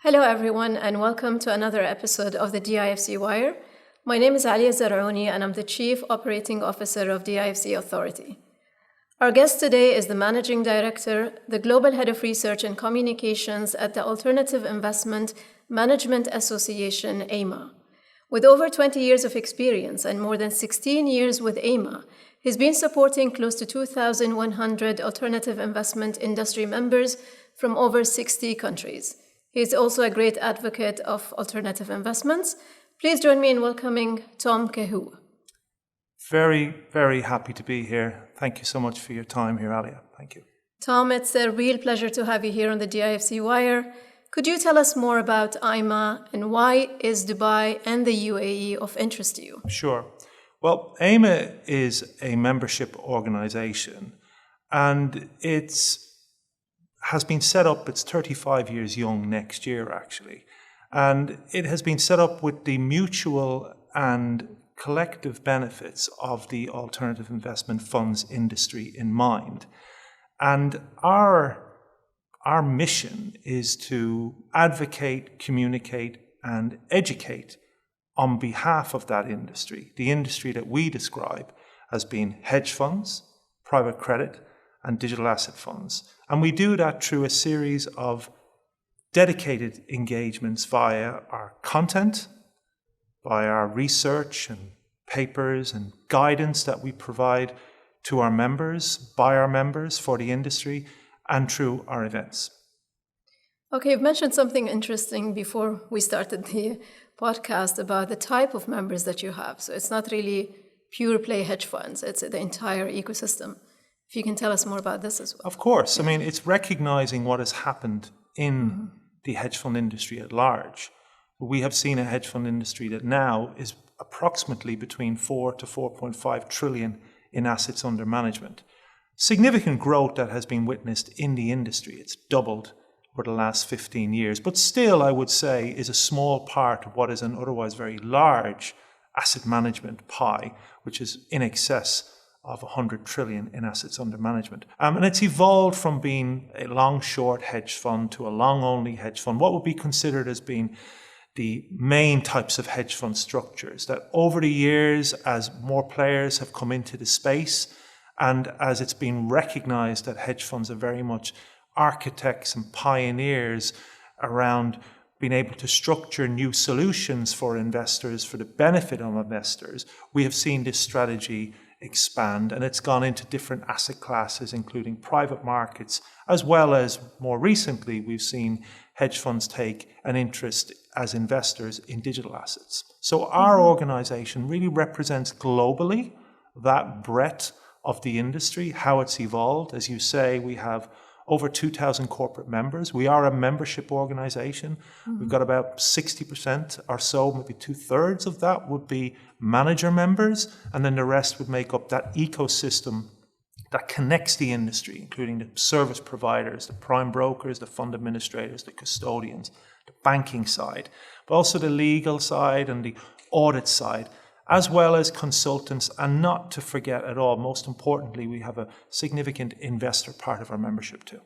Hello everyone and welcome to another episode of the DIFC Wire. My name is Alya Zarouni and I'm the Chief Operating Officer of DIFC Authority. Our guest today is the Managing Director, the Global Head of Research and Communications at the Alternative Investment Management Association, AIMA. With over 20 years of experience and more than 16 years with AIMA, he's been supporting close to 2,100 alternative investment industry members from over 60 countries. He is also a great advocate of alternative investments. Please join me in welcoming Tom Kehoe. Very, very happy to be here. Thank you so much for your time here, Alya. Thank you. Tom, it's a real pleasure to have you here on the DIFC Wire. Could you tell us more about AIMA and why is Dubai and the UAE of interest to you? Sure. Well, AIMA is a membership organization and has been set up, it's 35 years young next year actually, and it has been set up with the mutual and collective benefits of the alternative investment funds industry in mind. And our mission is to advocate, communicate, and educate on behalf of that industry, the industry that we describe as being hedge funds, private credit, and digital asset funds. And we do that through a series of dedicated engagements via our content, by our research and papers and guidance that we provide to our members, by our members for the industry, and through our events. Okay, you've mentioned something interesting before we started the podcast about the type of members that you have. So it's not really pure play hedge funds, it's the entire ecosystem. If you can tell us more about this as well. Of course. I mean, it's recognizing what has happened in the hedge fund industry at large. We have seen a hedge fund industry that now is approximately between 4 to 4.5 trillion in assets under management. Significant growth that has been witnessed in the industry. It's doubled over the last 15 years, but still, I would say, is a small part of what is an otherwise very large asset management pie, which is in excess of 100 trillion in assets under management. And it's evolved from being a long-short hedge fund to a long-only hedge fund, what would be considered as being the main types of hedge fund structures that over the years, as more players have come into the space and as it's been recognized that hedge funds are very much architects and pioneers around being able to structure new solutions for investors for the benefit of investors, we have seen this strategy expand, and it's gone into different asset classes, including private markets, as well as more recently, we've seen hedge funds take an interest as investors in digital assets. So our organization really represents globally that breadth of the industry, how it's evolved. As you say, we have over 2,000 corporate members. We are a membership organization. We've got about 60% or so, maybe 2/3 of that would be manager members, and then the rest would make up that ecosystem that connects the industry, including the service providers, the prime brokers, the fund administrators, the custodians, the banking side, but also the legal side and the audit side, as well as consultants, and not to forget at all, most importantly, we have a significant investor part of our membership too.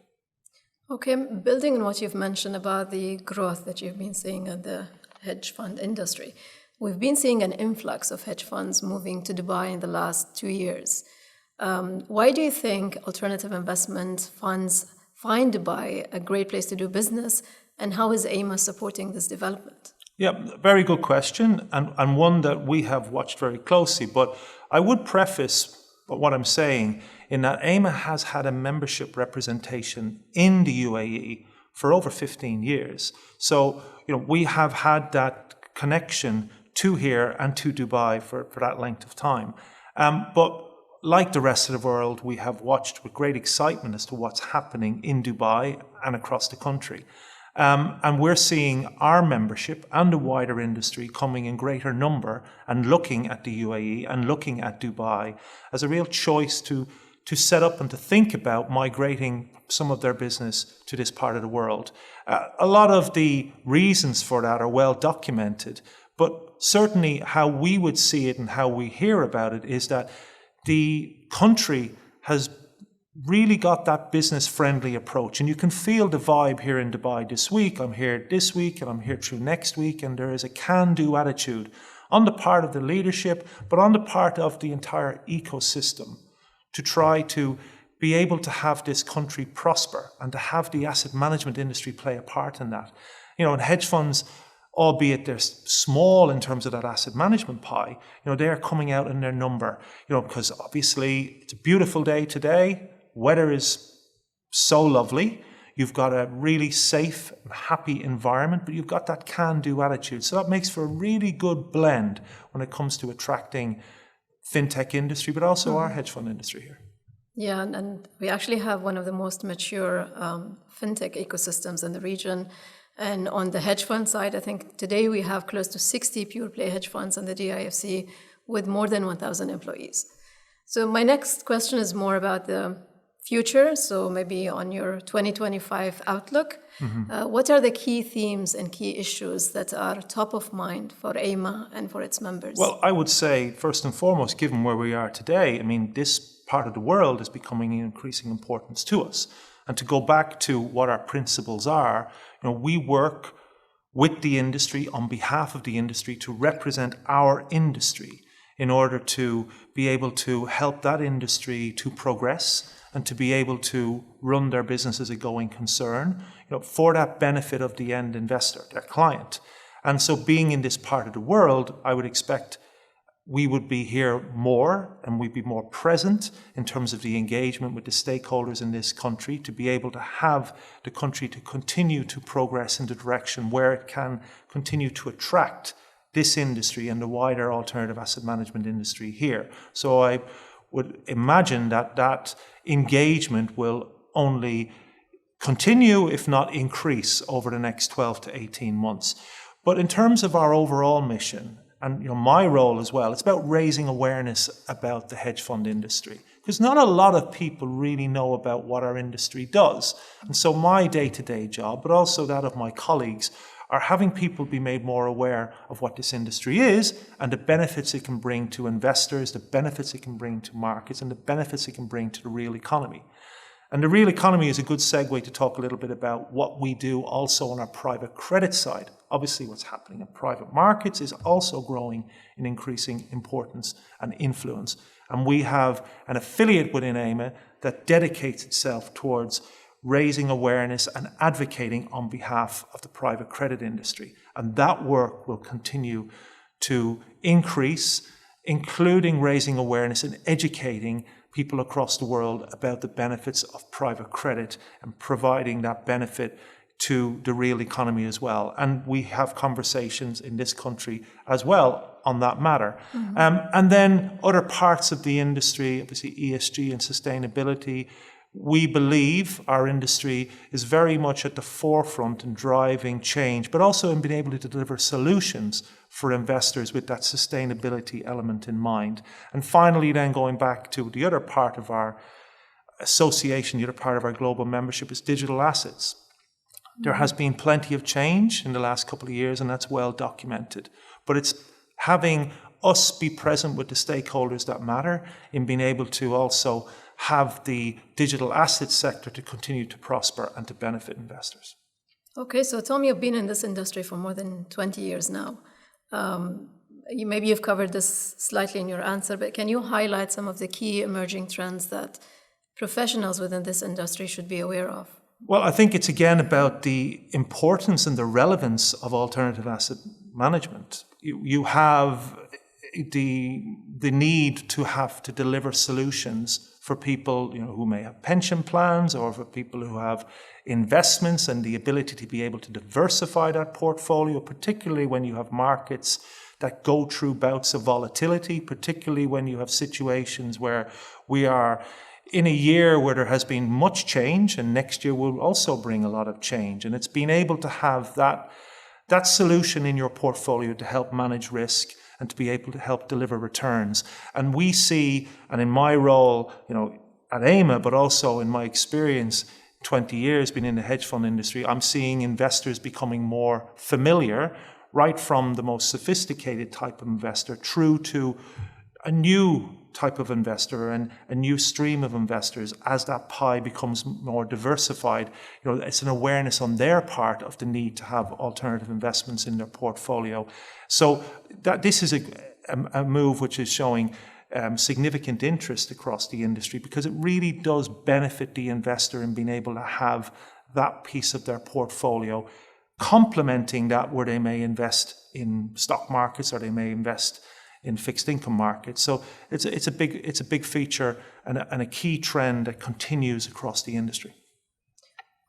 Okay, building on what you've mentioned about the growth that you've been seeing in the hedge fund industry, we've been seeing an influx of hedge funds moving to Dubai in the last 2 years. Why do you think alternative investment funds find Dubai a great place to do business, and how is AIMA supporting this development? Yeah, very good question, and one that we have watched very closely. But I would preface what I'm saying in that AIMA has had a membership representation in the UAE for over 15 years. So, we have had that connection to here and to Dubai for that length of time. But like the rest of the world, we have watched with great excitement as to what's happening in Dubai and across the country. And we're seeing our membership and the wider industry coming in greater number and looking at the UAE and looking at Dubai as a real choice to set up and to think about migrating some of their business to this part of the world. A lot of the reasons for that are well documented, but certainly how we would see it and how we hear about it is that the country has really got that business-friendly approach. And you can feel the vibe here in Dubai this week. I'm here this week and I'm here through next week. And there is a can-do attitude on the part of the leadership, but on the part of the entire ecosystem to try to be able to have this country prosper and to have the asset management industry play a part in that. And hedge funds, albeit they're small in terms of that asset management pie, they're coming out in their number, because obviously it's a beautiful day today. Weather is so lovely. You've got a really safe and happy environment, but you've got that can-do attitude. So that makes for a really good blend when it comes to attracting fintech industry, but also our hedge fund industry here. Yeah, and we actually have one of the most mature fintech ecosystems in the region. And on the hedge fund side, I think today we have close to 60 pure play hedge funds in the DIFC with more than 1,000 employees. So my next question is more about the future. So maybe on your 2025 outlook, what are the key themes and key issues that are top of mind for AIMA and for its members? Well, I would say, first and foremost, given where we are today, this part of the world is becoming an increasing importance to us. And to go back to what our principles are, we work with the industry on behalf of the industry to represent our industry in order to be able to help that industry to progress and to be able to run their business as a going concern, for that benefit of the end investor, their client. And so being in this part of the world, I would expect we would be here more and we'd be more present in terms of the engagement with the stakeholders in this country to be able to have the country to continue to progress in the direction where it can continue to attract this industry and the wider alternative asset management industry here. So I would imagine that engagement will only continue, if not increase, over the next 12 to 18 months. But in terms of our overall mission, and my role as well, it's about raising awareness about the hedge fund industry. Because not a lot of people really know about what our industry does. And so my day-to-day job, but also that of my colleagues, are having people be made more aware of what this industry is and the benefits it can bring to investors, the benefits it can bring to markets, and the benefits it can bring to the real economy. And the real economy is a good segue to talk a little bit about what we do also on our private credit side. Obviously, what's happening in private markets is also growing in increasing importance and influence. And we have an affiliate within AIMA that dedicates itself towards raising awareness and advocating on behalf of the private credit industry. And that work will continue to increase, including raising awareness and educating people across the world about the benefits of private credit and providing that benefit to the real economy as well. And we have conversations in this country as well on that matter. And then other parts of the industry, obviously ESG and sustainability, we believe our industry is very much at the forefront in driving change, but also in being able to deliver solutions for investors with that sustainability element in mind. And finally, then going back to the other part of our association, the other part of our global membership is digital assets. There has been plenty of change in the last couple of years, and that's well documented. But it's having us be present with the stakeholders that matter in being able to also have the digital asset sector to continue to prosper and to benefit investors. Okay, so Tom, you've been in this industry for more than 20 years now. Maybe you've covered this slightly in your answer, but can you highlight some of the key emerging trends that professionals within this industry should be aware of? Well, I think it's again about the importance and the relevance of alternative asset management. You have the need to have to deliver solutions for people who may have pension plans or for people who have investments and the ability to be able to diversify that portfolio, particularly when you have markets that go through bouts of volatility, particularly when you have situations where we are in a year where there has been much change, and next year will also bring a lot of change. And it's being able to have that solution in your portfolio to help manage risk and to be able to help deliver returns. And we see, and in my role, at AIMA, but also in my experience, 20 years being in the hedge fund industry, I'm seeing investors becoming more familiar, right from the most sophisticated type of investor through to a new type of investor and a new stream of investors as that pie becomes more diversified. It's an awareness on their part of the need to have alternative investments in their portfolio. So that this is a move which is showing significant interest across the industry, because it really does benefit the investor in being able to have that piece of their portfolio, complementing that where they may invest in stock markets or they may invest in fixed income markets. So it's a big feature and a key trend that continues across the industry.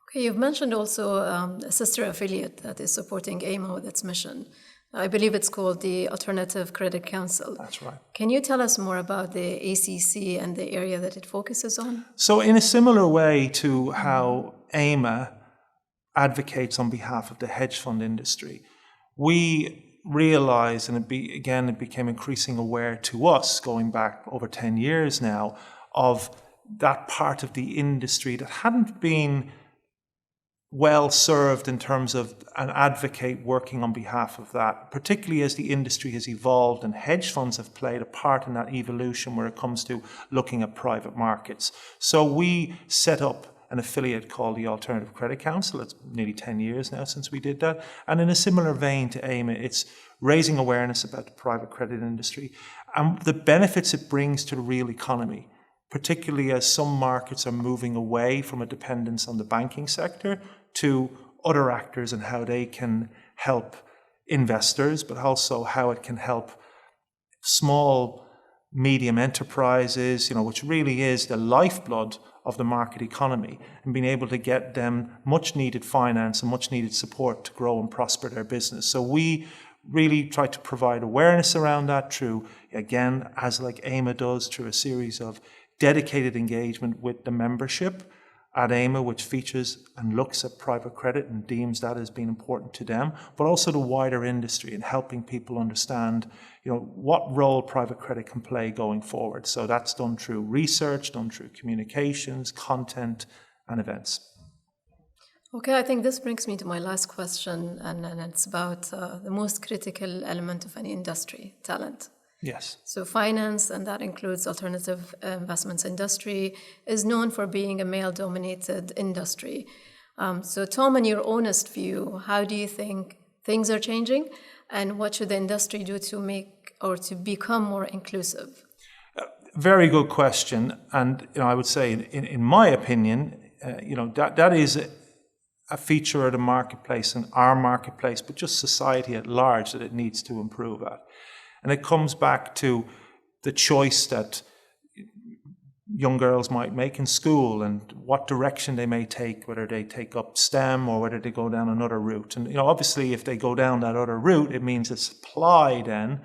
Okay, you've mentioned also a sister affiliate that is supporting AIMA with its mission. I believe it's called the Alternative Credit Council. That's right. Can you tell us more about the ACC and the area that it focuses on? So in a similar way to how AIMA advocates on behalf of the hedge fund industry, we realized, and it became increasingly aware to us going back over 10 years now, of that part of the industry that hadn't been well served in terms of an advocate working on behalf of that, particularly as the industry has evolved and hedge funds have played a part in that evolution where it comes to looking at private markets. So we set up an affiliate called the Alternative Credit Council. It's nearly 10 years now since we did that. And in a similar vein to AIMA, it's raising awareness about the private credit industry and the benefits it brings to the real economy, particularly as some markets are moving away from a dependence on the banking sector to other actors and how they can help investors, but also how it can help small, medium enterprises, which really is the lifeblood of the market economy, and being able to get them much needed finance and much needed support to grow and prosper their business. So we really try to provide awareness around that through, again, as like AIMA does, through a series of dedicated engagement with the membership at AIMA, which features and looks at private credit and deems that as being important to them, but also the wider industry and helping people understand, what role private credit can play going forward. So that's done through research, done through communications, content, and events. Okay, I think this brings me to my last question, and it's about the most critical element of any industry, talent. Yes. So finance, and that includes alternative investments industry, is known for being a male-dominated industry. So Tom, in your honest view, how do you think things are changing, and what should the industry do to make or to become more inclusive? Very good question. And I would say, in my opinion, that is a feature of the marketplace and our marketplace, but just society at large, that it needs to improve at. And it comes back to the choice that young girls might make in school and what direction they may take, whether they take up STEM or whether they go down another route. And obviously, if they go down that other route, it means a supply then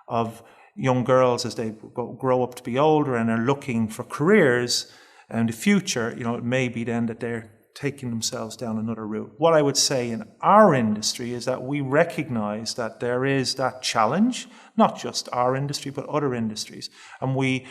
of young girls as they grow up to be older and are looking for careers in the future. It may be then that they're taking themselves down another route. What I would say in our industry is that we recognize that there is that challenge, not just our industry, but other industries. And we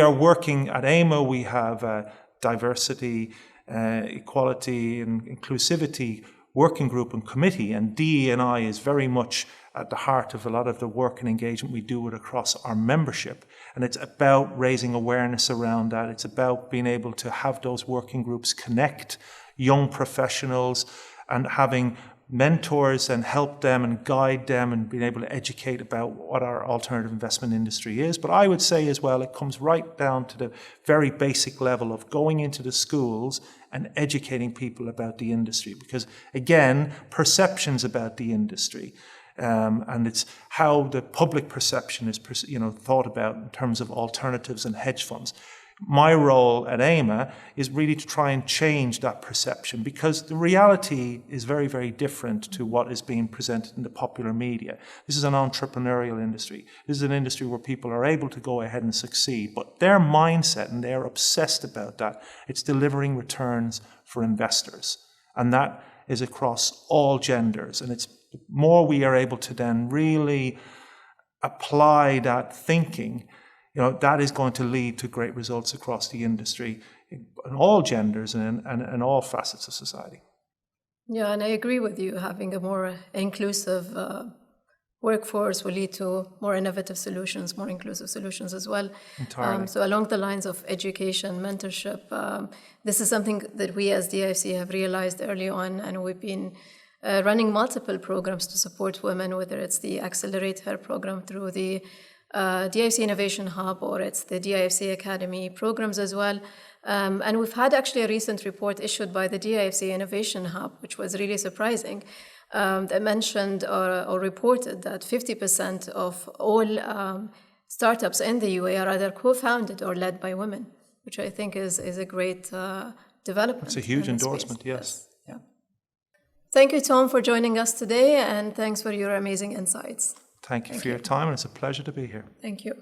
are working at AIMA, we have a diversity, equality and inclusivity working group and committee, and DE&I is very much at the heart of a lot of the work and engagement we do across our membership. And it's about raising awareness around that. It's about being able to have those working groups connect young professionals and having mentors and help them and guide them and being able to educate about what our alternative investment industry is. But I would say as well, it comes right down to the very basic level of going into the schools and educating people about the industry. Because again, perceptions about the industry, and it's how the public perception is, thought about in terms of alternatives and hedge funds. My role at AIMA is really to try and change that perception, because the reality is very, very different to what is being presented in the popular media. This is an entrepreneurial industry. This is an industry where people are able to go ahead and succeed, but their mindset, and they're obsessed about that, it's delivering returns for investors. And that is across all genders. And it's more we are able to then really apply that thinking, that is going to lead to great results across the industry in all genders and all facets of society. Yeah, and I agree with you, having a more inclusive workforce will lead to more innovative solutions, more inclusive solutions as well. Entirely. So along the lines of education, mentorship, this is something that we as DIFC have realized early on, and we've been running multiple programs to support women, whether it's the Accelerate Her program through the DIFC Innovation Hub, or it's the DIFC Academy programs as well. And we've had actually a recent report issued by the DIFC Innovation Hub, which was really surprising, that mentioned or reported that 50% of all startups in the UAE are either co-founded or led by women, which I think is a great development. It's a huge endorsement, yes. Yeah. Thank you, Tom, for joining us today, and thanks for your amazing insights. Thank you for your time, and it's a pleasure to be here. Thank you.